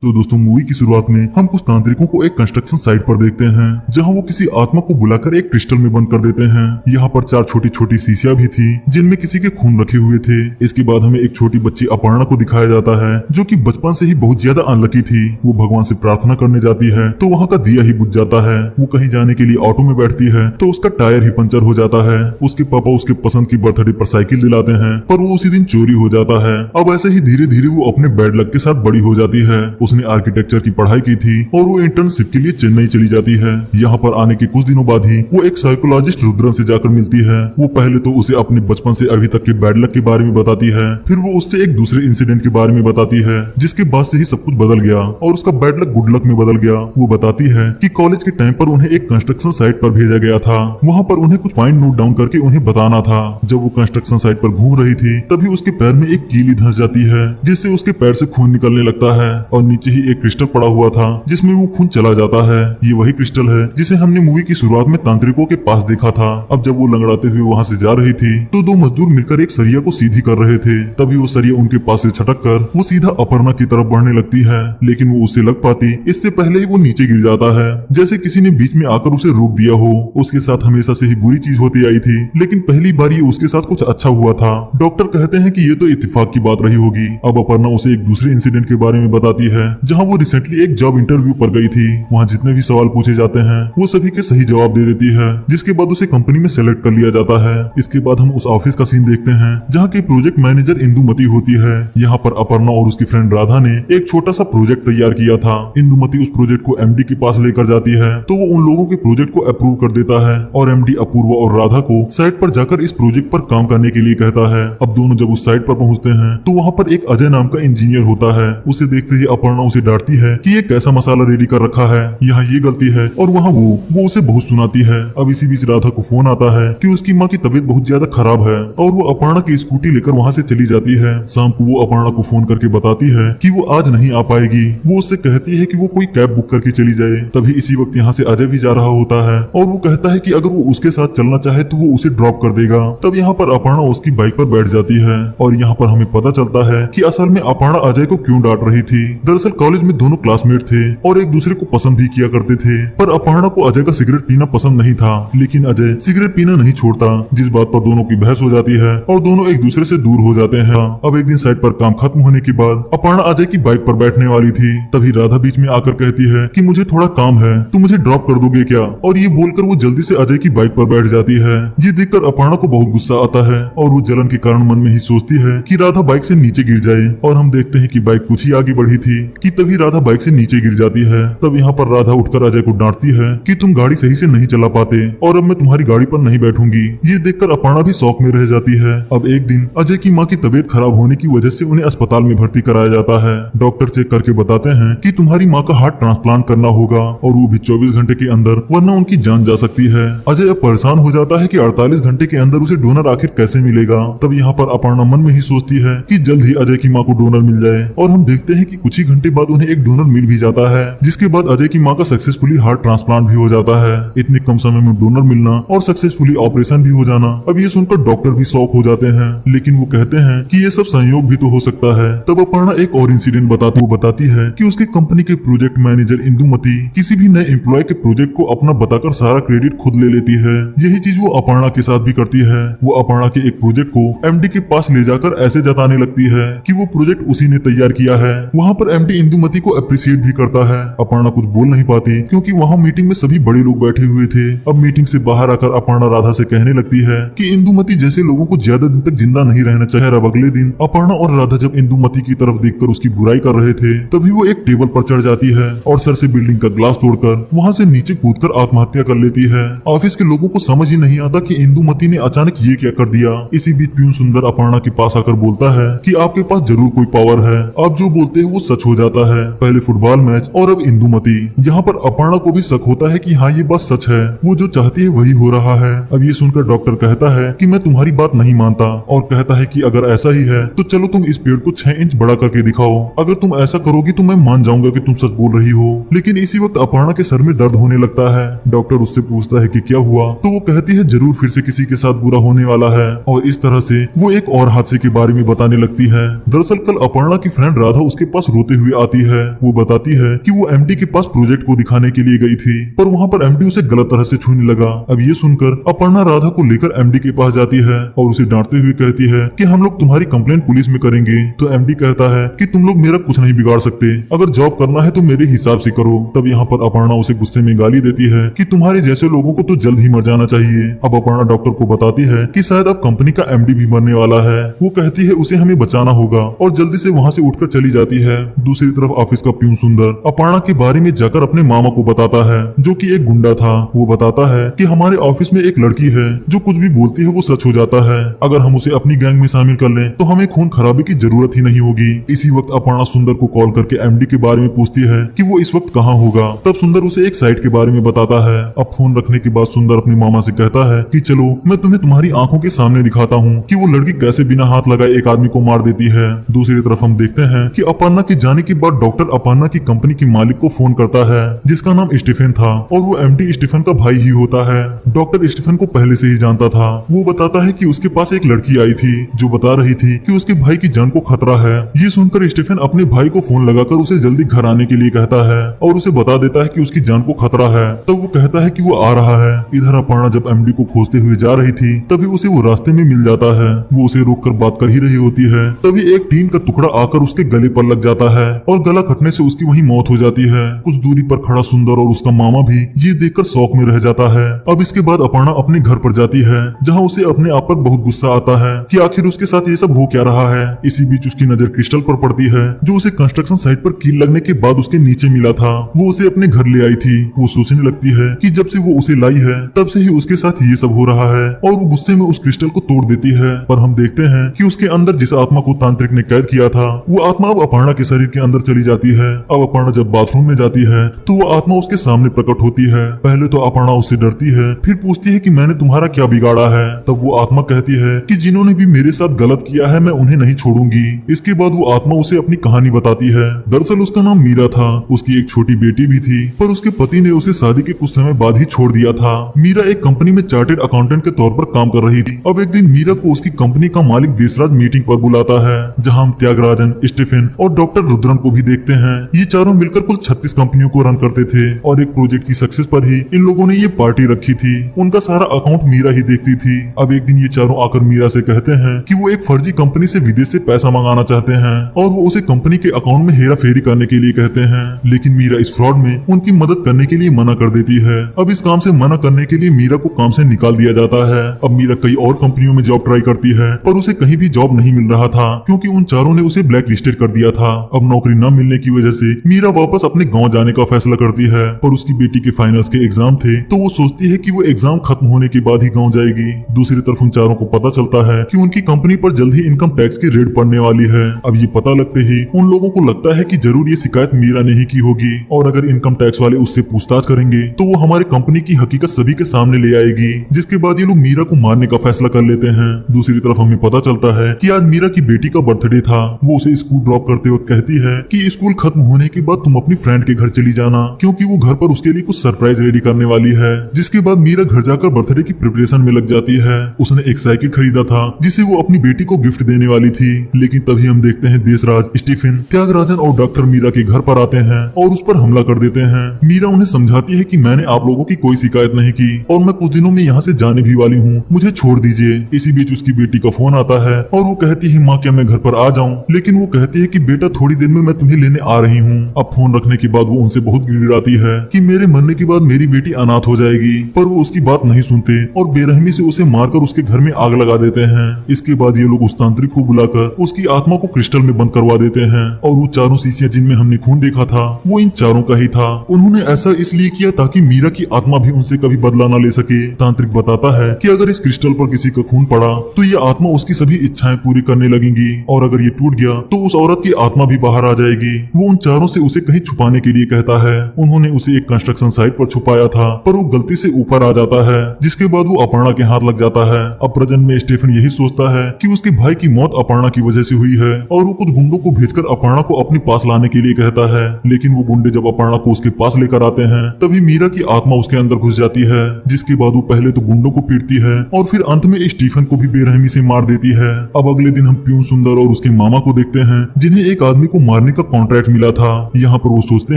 तो दोस्तों मूवी की शुरुआत में हम कुछ तांत्रिकों को एक कंस्ट्रक्शन साइट पर देखते हैं जहां वो किसी आत्मा को बुलाकर एक क्रिस्टल में बंद कर देते हैं। यहाँ पर 4 छोटी छोटी शीशियां भी थी जिनमें किसी के खून रखे हुए थे। इसके बाद हमें एक छोटी बच्ची अपर्णा को दिखाया जाता है जो कि बचपन से ही बहुत ज्यादा अनलकी थी। वो भगवान से प्रार्थना करने जाती है तो वहाँ का दिया ही बुझ जाता है। वो कहीं जाने के लिए ऑटो में बैठती है तो उसका टायर ही पंचर हो जाता है। उसके पापा उसके पसंद की बर्थडे पर साइकिल दिलाते हैं पर वो उसी दिन चोरी हो जाता है। अब ऐसे ही धीरे धीरे वो अपने बैड लक के साथ बड़ी हो जाती है। उसने आर्किटेक्चर की पढ़ाई की थी और वो इंटर्नशिप के लिए चेन्नई चली जाती है। यहाँ पर आने के कुछ दिनों बाद ही वो एक साइकोलॉजिस्ट रुद्रन से जाकर मिलती है। वो पहले तो उसे अपने बचपन से अभी तक के बैड लक के बारे में बताती है, फिर वो उससे एक दूसरे इंसिडेंट के बारे में बताती है जिसके बाद से ही सब कुछ बदल गया और उसका बैड लक गुड लक में बदल गया। वो बताती है कि कॉलेज के टाइम पर उन्हें एक कंस्ट्रक्शन साइट पर भेजा गया था। वहाँ पर उन्हें कुछ पॉइंट नोट डाउन करके उन्हें बताना था। जब वो कंस्ट्रक्शन साइट पर घूम रही थी तभी उसके पैर में एक कीली धंस जाती है जिससे उसके पैर से खून निकलने लगता है और नीचे ही एक क्रिस्टल पड़ा हुआ था जिसमें वो खून चला जाता है। ये वही क्रिस्टल है जिसे हमने मूवी की शुरुआत में तांत्रिकों के पास देखा था। अब जब वो लंगड़ाते हुए वहाँ से जा रही थी तो 2 मजदूर मिलकर एक सरिया को सीधी कर रहे थे। तभी वो सरिया उनके पास से छटक कर वो सीधा अपर्णा की तरफ बढ़ने लगती है, लेकिन वो उससे लग पाती इससे पहले ही वो नीचे गिर जाता है जैसे किसी ने बीच में आकर उसे रोक दिया हो। उसके साथ हमेशा से ही बुरी चीज होती आई थी लेकिन पहली बार ये उसके साथ कुछ अच्छा हुआ था। डॉक्टर कहते हैं कि ये तो इत्तेफाक की बात रही होगी। अब अपर्णा उसे एक दूसरे इंसिडेंट के बारे में बताती है जहाँ वो रिसेंटली एक जॉब इंटरव्यू पर गई थी। वहाँ जितने भी सवाल पूछे जाते हैं वो सभी के सही जवाब दे देती है जिसके बाद उसे कंपनी में सेलेक्ट कर लिया जाता है। इसके बाद हम उस ऑफिस का सीन देखते हैं जहाँ की प्रोजेक्ट मैनेजर इंदुमती होती है। यहाँ पर अपर्णा और उसकी फ्रेंड राधा ने एक छोटा सा प्रोजेक्ट तैयार किया था। इंदुमती उस प्रोजेक्ट को एमडी के पास लेकर जाती है तो वो उन लोगों के प्रोजेक्ट को अप्रूव कर देता है और एमडी अपूर्वा और राधा को साइट पर जाकर इस प्रोजेक्ट पर काम करने के लिए कहता है। अब दोनों जब उस साइट पर पहुंचते हैं तो वहाँ पर एक अजय नाम का इंजीनियर होता है। उसे देखते ही अपर्णा उसे डांटती है कि ये कैसा मसाला रेडी कर रखा है, यहाँ ये गलती है और वहाँ वो उसे बहुत सुनाती है। अब इसी बीच राधा को फोन आता है कि उसकी माँ की तबीयत बहुत ज्यादा खराब है और वो अपर्णा की स्कूटी लेकर वहाँ से चली जाती है। शाम को वो अपर्णा को फोन करके बताती है कि वो आज नहीं आ पाएगी। वो उससे कहती है कि वो कोई कैब बुक करके चली जाए। तभी इसी वक्त यहाँ से अजय भी जा रहा होता है और वो कहता है कि अगर वो उसके साथ चलना चाहे तो वो उसे ड्रॉप कर देगा। तब यहाँ पर अपर्णा उसकी बाइक पर बैठ जाती है और यहाँ पर हमें पता चलता है कि असल में अपर्णा अजय को क्यों डांट रही थी। दरअसल कॉलेज में दोनों क्लासमेट थे और एक दूसरे को पसंद भी किया करते थे, पर अपर्णा को अजय का सिगरेट पीना पसंद नहीं था। लेकिन अजय सिगरेट पीना नहीं छोड़ता, जिस बात पर दोनों की बहस हो जाती है और दोनों एक दूसरे से दूर हो जाते हैं। अब एक दिन साइट पर काम खत्म होने के बाद अपर्णा अजय की बाइक पर बैठने वाली थी। तभी राधा बीच में आकर कहती है कि मुझे थोड़ा काम है, तुम मुझे ड्रॉप कर दोगे क्या? और ये बोलकर वो जल्दी से अजय की बाइक पर बैठ जाती है। ये देखकर अपर्णा को बहुत गुस्सा आता है और वो जलन के कारण मन में ही सोचती है कि राधा बाइक से नीचे गिर जाए। और हम देखते हैं कि बाइक कुछ ही आगे बढ़ी थी कि तभी राधा बाइक से नीचे गिर जाती है। तब यहाँ पर राधा उठकर अजय को डांटती है कि तुम गाड़ी सही से नहीं चला पाते और अब मैं तुम्हारी गाड़ी पर नहीं बैठूंगी। ये देखकर अपर्णा भी शौक में रह जाती है। अब एक दिन अजय की माँ की तबीयत खराब होने की वजह से उन्हें अस्पताल में भर्ती कराया जाता है। डॉक्टर चेक करके बताते हैं कि तुम्हारी माँ का हार्ट ट्रांसप्लांट करना होगा और वो भी 24 घंटे के अंदर, वरना उनकी जान जा सकती है। अजय अब परेशान हो जाता है कि 48 घंटे के अंदर उसे डोनर आखिर कैसे मिलेगा। तब यहाँ पर अपर्णा मन में ही सोचती है कि जल्द ही अजय की माँ को डोनर मिल जाए और हम देखते हैं कि कुछ ही घंटे बाद उन्हें एक डोनर मिल भी जाता है, जिसके बाद अजय की माँ का सक्सेसफुली हार्ट ट्रांसप्लांट भी हो जाता है। इतने कम समय में डोनर मिलना और सक्सेसफुली ऑपरेशन भी हो जाना, अब ये सुनकर डॉक्टर भी शॉक हो जाते हैं। लेकिन वो कहते हैं कि ये सब संयोग भी तो हो सकता है। तब अपर्णा एक और इंसिडेंट बताती है कि उसके कंपनी के प्रोजेक्ट मैनेजर इंदुमती किसी भी नए एम्प्लॉय के प्रोजेक्ट को अपना बताकर सारा क्रेडिट खुद ले लेती है। यही चीज वो अपर्णा के साथ भी करती है। वो अपर्णा के एक प्रोजेक्ट को एमडी के पास ले जाकर ऐसे जताने लगती है कि वो प्रोजेक्ट उसी ने तैयार किया है। वहाँ पर एमडी इंदुमती को अप्रिशिएट भी करता है। अपर्णा कुछ बोल नहीं पाती क्योंकि वहाँ मीटिंग में सभी बड़े लोग बैठे हुए थे। अब मीटिंग से बाहर आकर अपर्णा राधा से कहने लगती है कि इंदुमती जैसे लोगों को ज्यादा दिन तक जिंदा नहीं रहना चाहिए। अब अगले दिन अपर्णा और राधा जब इंदुमती की तरफ देखकर उसकी बुराई कर रहे थे तभी वो एक टेबल पर चढ़ जाती है और सर से बिल्डिंग का ग्लास तोड़कर वहाँ से नीचे कूदकर आत्महत्या कर लेती है। ऑफिस के लोगों को समझ ही नहीं आता कि इंदुमती ने अचानक ये क्या कर दिया। इसी बीच प्यून सुंदर अपर्णा के पास आकर बोलता है कि आपके पास जरूर कोई पावर है, आप जो बोलते हैं वो सच हो जाता है। पहले फुटबॉल मैच और अब इंदुमती। यहाँ पर अपर्णा को भी शक होता है कि हाँ ये बात सच है, वो जो चाहती है वही हो रहा है। अब ये सुनकर डॉक्टर कहता है कि मैं तुम्हारी बात नहीं मानता और कहता है कि अगर ऐसा ही है तो चलो तुम इस पेड़ को 6 इंच बड़ा करके दिखाओ। अगर तुम ऐसा करोगी तो मैं मान जाऊंगा कि तुम सच बोल रही हो। लेकिन इसी वक्त अपर्णा के सर में दर्द होने लगता है। डॉक्टर उससे पूछता है कि क्या हुआ, तो वो कहती है जरूर फिर से किसी के साथ बुरा होने वाला है और इस तरह से वो एक और हादसे के बारे में बताने लगती है। दरअसल कल अपर्णा की फ्रेंड राधा उसके पास रोते हुए आती है। वो बताती है कि वो एमडी के पास प्रोजेक्ट को दिखाने के लिए गई थी, पर वहाँ पर एमडी उसे गलत तरह से छूने लगा। अब ये सुनकर अपर्णा राधा को लेकर एमडी के पास जाती है और उसे डांटते हुए कहती है कि हम लोग तुम्हारी कंप्लेंट पुलिस में करेंगे। तो एमडी कहता है कि तुम लोग मेरा कुछ नहीं बिगाड़ सकते, अगर जॉब करना है तो मेरे हिसाब से करो। तब यहाँ पर अपर्णा उसे गुस्से में गाली देती है कि तुम्हारे जैसे लोगों को तो जल्द ही मर जाना चाहिए। अब अपर्णा डॉक्टर को बताती है कि शायद अब कंपनी का एमडी भी मरने वाला है। वो कहती है उसे हमें बचाना होगा और जल्दी से वहाँ से उठकर चली जाती है। दूसरी तरफ ऑफिस का प्यून सुंदर अपर्णा के बारे में जाकर अपने मामा को बताता है, जो कि एक गुंडा था। वो बताता है कि हमारे ऑफिस में एक लड़की है जो कुछ भी बोलती है वो सच हो जाता है, अगर हम उसे अपनी गैंग में शामिल कर लें तो हमें खून खराबे की जरूरत ही नहीं होगी। इसी वक्त अपर्णा सुंदर को कॉल करके एमडी के बारे में पूछती है कि वो इस वक्त कहाँ होगा। तब सुंदर उसे एक साइट के बारे में बताता है। अब फोन रखने के बाद सुंदर अपने मामा से कहता है कि चलो मैं तुम्हें तुम्हारी आंखों के सामने दिखाता हूँ कि वो लड़की कैसे बिना हाथ लगाए एक आदमी को मार देती है। दूसरी तरफ हम देखते हैं कि अपर्णा के जाने के बाद डॉक्टर अपर्णा की कंपनी के मालिक को फोन करता है, जिसका नाम स्टीफन था और वो एमडी स्टीफन का भाई ही होता है। डॉक्टर स्टीफन को पहले से ही जानता था। वो बताता है कि उसके पास एक लड़की आई थी जो बता रही थी कि उसके भाई की जान को खतरा है। ये सुनकर स्टीफन अपने भाई को फोन लगाकर उसे जल्दी घर आने के लिए कहता है और उसे बता देता है कि उसकी जान को खतरा है। तब वो कहता है कि वो आ रहा है। इधर अपर्णा जब एमडी को खोजते हुए जा रही थी तभी उसे वो रास्ते में मिल जाता है। वो उसे रोककर बात कर ही रही होती है, तभी एक टीन का टुकड़ा आकर उसके गले पर लग जाता है और गला कटने से उसकी वहीं मौत हो जाती है। कुछ दूरी पर खड़ा सुंदर और उसका मामा भी ये देखकर शौक में रह जाता है। अब इसके बाद अपर्णा अपने घर पर जाती है, जहाँ उसे अपने आप पर बहुत गुस्सा आता है कि आखिर उसके साथ ये सब हो क्या रहा है। इसी बीच उसकी नजर क्रिस्टल पर पड़ती है, जो उसे कंस्ट्रक्शन साइट पर कील लगने के बाद उसके नीचे मिला था। वो उसे अपने घर ले आई थी। वो सोचने लगती है कि जब से वो उसे लाई है तब से ही उसके साथ ये सब हो रहा है और वो गुस्से में उस क्रिस्टल को तोड़ देती है। पर हम देखते हैं कि उसके अंदर जिस आत्मा को तांत्रिक ने कैद किया था वो आत्मा अब अपर्णा के शरीर के अंदर चली जाती है। अब अपर्णा जब बाथरूम में जाती है तो वो आत्मा उसके सामने प्रकट होती है। पहले तो अपर्णा उससे डरती है, फिर पूछती है कि मैंने तुम्हारा क्या बिगाड़ा है। तब वो आत्मा कहती है कि जिन्होंने भी मेरे साथ गलत किया है मैं उन्हें नहीं छोड़ूंगी। इसके बाद वो आत्मा उसे अपनी कहानी बताती है। दरअसल उसका नाम मीरा था। उसकी एक छोटी बेटी भी थी, पर उसके पति ने उसे शादी के कुछ समय बाद ही छोड़ दिया था। मीरा एक कंपनी में चार्टेड अकाउंटेंट के तौर पर काम कर रही थी। अब एक दिन मीरा को उसकी कंपनी का मालिक देशराज मीटिंग पर बुलाता है, जहां हम त्यागराजन, स्टीफन और डॉक्टर रुद्रन को भी देखते हैं। ये चारों मिलकर कुल 36 कंपनियों को रन करते थे और एक प्रोजेक्ट की सक्सेस पर ही इन लोगों ने ये पार्टी रखी थी। उनका सारा अकाउंट मीरा ही देखती थी। अब एक दिन ये चारों आकर मीरा से कहते हैं कि वो एक फर्जी कंपनी से विदेश से पैसा मंगाना चाहते हैं और वो उसे कंपनी के अकाउंट में हेरा फेरी करने के लिए कहते हैं। लेकिन मीरा इस फ्रॉड में उनकी मदद करने के लिए मना कर देती है। अब इस काम से मना करने के लिए मीरा को काम से निकाल दिया जाता है। अब मीरा कई और कंपनियों में जॉब ट्राई करती है, पर उसे कहीं भी जॉब नहीं मिल रहा था, क्योंकि उन चारों ने उसे ब्लैक लिस्टेड कर दिया था। अब नौकरी न मिलने की वजह से मीरा वापस अपने गांव जाने का फैसला करती है, पर उसकी बेटी के फाइनल्स के एग्जाम थे तो वो सोचती है कि वो एग्जाम खत्म होने के बाद ही गांव जाएगी। दूसरी तरफ उन चारों को पता चलता है कि उनकी कंपनी पर जल्द ही इनकम टैक्स की रेड पड़ने वाली है। अब ये पता लगते ही उन लोगों को लगता है कि जरूर ये शिकायत मीरा ने ही की होगी और अगर इनकम टैक्स वाले उससे पूछताछ करेंगे तो वो हमारे कंपनी की हकीकत सभी के सामने ले आएगी, जिसके बाद ये लोग मीरा को मारने का फैसला कर लेते हैं। दूसरी तरफ हमें पता चलता है कि आज मीरा की बेटी का बर्थडे था। वो उसे स्कूल ड्रॉप करते वक्त कहती है कि स्कूल खत्म होने के बाद तुम अपनी फ्रेंड के घर चली जाना, क्योंकि वो घर पर उसके लिए कुछ सरप्राइज रेडी करने वाली है। जिसके बाद मीरा घर जाकर बर्थडे की प्रिपरेशन में लग जाती है। उसने एक साइकिल खरीदा था जिसे वो अपनी बेटी को गिफ्ट देने वाली थी। लेकिन तभी हम देखते हैं देशराज, स्टीफन, त्यागराजन और डॉक्टर मीरा के घर पर आते हैं और उस पर हमला कर देते हैं। मीरा उन्हें समझाती है कि मैंने आप लोगों की कोई शिकायत नहीं की और मैं कुछ दिनों में यहाँ से जाने भी वाली हूँ, मुझे छोड़ दीजिए। इसी बीच उसकी बेटी का फोन आता है और वो कहती है माँ क्या मैं घर पर आ जाऊँ, लेकिन वो कहती है कि बेटा थोड़ी देर में मैं तुम्हें लेने आ रही हूँ। अब फोन रखने के बाद वो उनसे बहुत गिड़गिड़ाती है कि मेरे मरने के बाद मेरी बेटी अनाथ हो जाएगी, पर वो उसकी बात नहीं सुनते और बेरहमी से उसे मारकर उसके घर में आग लगा देते हैं। इसके बाद ये लोग उस तांत्रिक को बुलाकर उसकी आत्मा को क्रिस्टल में बंद करवा देते हैं और वो चारों शीशियां जिनमें हमने खून देखा था वो इन चारों का ही था। उन्होंने ऐसा इसलिए किया ताकि मीरा की आत्मा भी उनसे कभी बदला न ले सके। तांत्रिक बताता है कि अगर इस क्रिस्टल पर किसी का खून पड़ा तो ये आत्मा उसकी सभी इच्छाएं पूरी करने लगेंगी और अगर ये टूट गया तो उस औरत की आत्मा भी बाहर आ जाएगी। वो उन चारों से उसे कहीं छुपाने के लिए कहता है। उन्होंने उसे एक कंस्ट्रक्शन साइट पर छुपाया था, पर वो गलती से ऊपर आ जाता है, जिसके बाद वो अपर्णा के हाथ लग जाता है। अब प्रेजेंट में स्टीफन यही सोचता है कि उसके भाई की मौत अपर्णा की वजह से हुई है और वो कुछ गुंडों को भेजकर अपर्णा को अपने पास लाने के लिए कहता है। लेकिन वो गुंडे जब अपर्णा को उसके पास लेकर आते हैं तभी मीरा की आत्मा उसके अंदर घुस जाती है, जिसके बाद वो पहले तो गुंडों को पीटती है और फिर अंत में स्टीफन को भी बेरहमी से मार देती है। अब अगले दिन हम प्यून सुंदर और उसके मामा को देखते हैं, जिन्हें एक आदमी को मारने का कॉन्ट्रैक्ट मिला था। यहाँ पर वो सोचते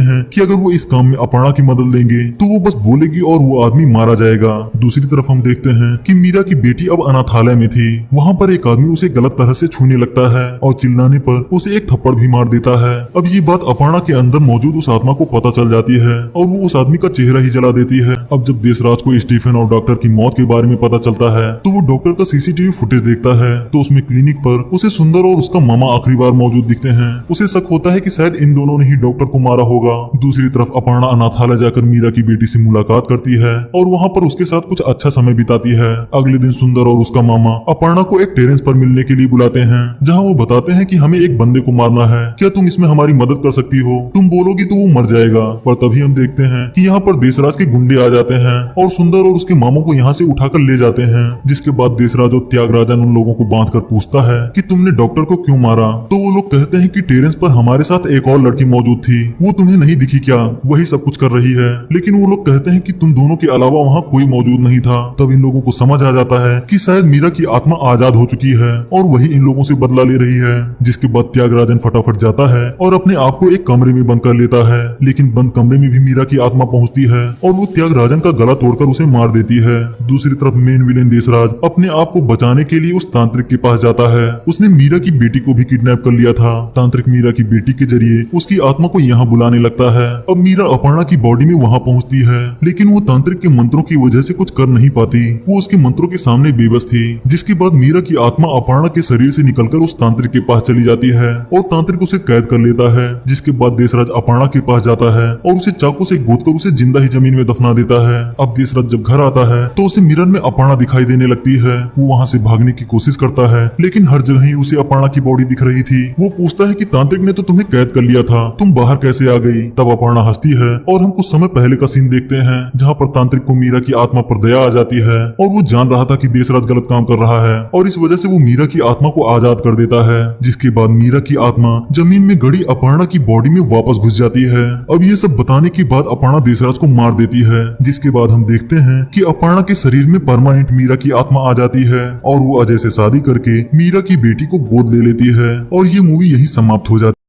हैं कि अगर वो इस काम में अपर्णा की मदद लेंगे तो वो बस बोलेगी और वो आदमी मारा जाएगा। दूसरी तरफ हम देखते हैं कि मीरा की बेटी अब अनाथालय में थी। वहाँ पर एक आदमी उसे गलत तरह से छूने लगता है और चिल्लाने पर उसे एक थप्पड़ भी मार देता है। अब ये बात अपर्णा के अंदर मौजूद उस आत्मा को पता चल जाती है और वो उस आदमी का चेहरा ही जला देती है। अब जब देशराज को स्टीफन और डॉक्टर की मौत के बारे में पता चलता है तो वो डॉक्टर का सीसीटीवी फुटेज देखता है तो उसमें क्लिनिक पर उसे सुंदर और उसका मामा आखिरी बार मौजूद दिखते हैं। उसे शक होता है कि शायद इन दोनों ने ही डॉक्टर को मारा होगा। दूसरी तरफ अपर्णा अनाथालय जाकर मीरा की बेटी से मुलाकात करती है और वहाँ पर उसके साथ कुछ अच्छा समय बिताती है। अगले दिन सुंदर और उसका मामा अपर्णा को एक टेरेस पर मिलने के लिए बुलाते हैं जहाँ वो बताते हैं कि हमें एक बंदे को मारना है, क्या तुम इसमें हमारी मदद कर सकती हो? तुम बोलोगी तो वो मर जाएगा। पर तभी हम देखते हैं कि यहाँ पर देशराज के गुंडे आ जाते हैं और सुंदर और उसके मामों को यहाँ से उठाकर ले जाते हैं। जिसके बाद देशराज और त्यागराजन उन लोगों को बांधकर पूछता है कि तुमने डॉक्टर को क्यों मारा? तो वो लोग कहते हैं कि टेरेस पर हमारे साथ एक और लड़की मौजूद थी, वो तुम्हें नहीं दिखी क्या? वही सब कुछ कर रही है। लेकिन वो लोग कहते हैं कि तुम दोनों के अलावा वहाँ कोई मौजूद नहीं था। तब इन लोगों को समझ आ जाता है कि शायद मीरा की आत्मा आजाद हो चुकी है और वही इन लोगों से बदला ले रही है। जिसके बाद त्यागराजन फटाफट जाता है और अपने आप को एक कमरे में बंद कर लेता है। लेकिन बंद कमरे में भी मीरा की आत्मा पहुंचती है और वो त्यागराजन का गला तोड़कर उसे मार देती है। दूसरी तरफ मेन विलेन देशराज अपने आप को बचाने के लिए उस तांत्रिक के पास जाता है। उसने मीरा की बेटी को भी किडनैप कर लिया था। तांत्रिक मीरा की बेटी के जरिए उसकी आत्मा को यहाँ बुलाने लगता है। अब मीरा अपर्णा की बॉडी में वहाँ पहुँचती है लेकिन वो तांत्रिक के मंत्रों की वजह से कुछ कर नहीं पाती। वो उसके मंत्रों के सामने बेबस थी। जिसके बाद मीरा की आत्मा अपर्णा के शरीर से निकलकर उस तांत्रिक के पास चली जाती है और तांत्रिक उसे कैद कर लेता है। जिसके बाद देशराज अपर्णा के पास जाता है और उसे चाकू से गोदकर उसे जिंदा ही जमीन में दफना देता है। अब देशराज जब घर आता है तो उसे मिरर में अपर्णा दिखाई देने लगती है। वो वहाँ से भागने की कोशिश करता है लेकिन हर जगह ही उसे अपर्णा की बॉडी दिख रही थी। वो पूछता है कि तांत्रिक ने तो तुम्हें कैद कर लिया था, तुम बाहर कैसे आ गई? तब अपर्णा हंसती है और हम कुछ समय पहले का सीन देखते हैं जहाँ पर तांत्रिक को मीरा की आत्मा पर दया आ जाती है और वो जान रहा था कि देशराज गलत काम कर रहा है और इस वजह से वो मीरा की आत्मा को आजाद कर देता है। जिसके बाद मीरा की आत्मा जमीन में गड़ी अपर्णा की बॉडी में वापस घुस जाती है। अब ये सब बताने के बाद अपर्णा देशराज को मार देती है। जिसके बाद हम देखते हैं कि अपर्णा के शरीर में परमानेंट मीरा की आत्मा आ जाती है और वो अजय से शादी करके मीरा की बेटी को गोद ले लेती है और ये मूवी यही समाप्त हो जाती है।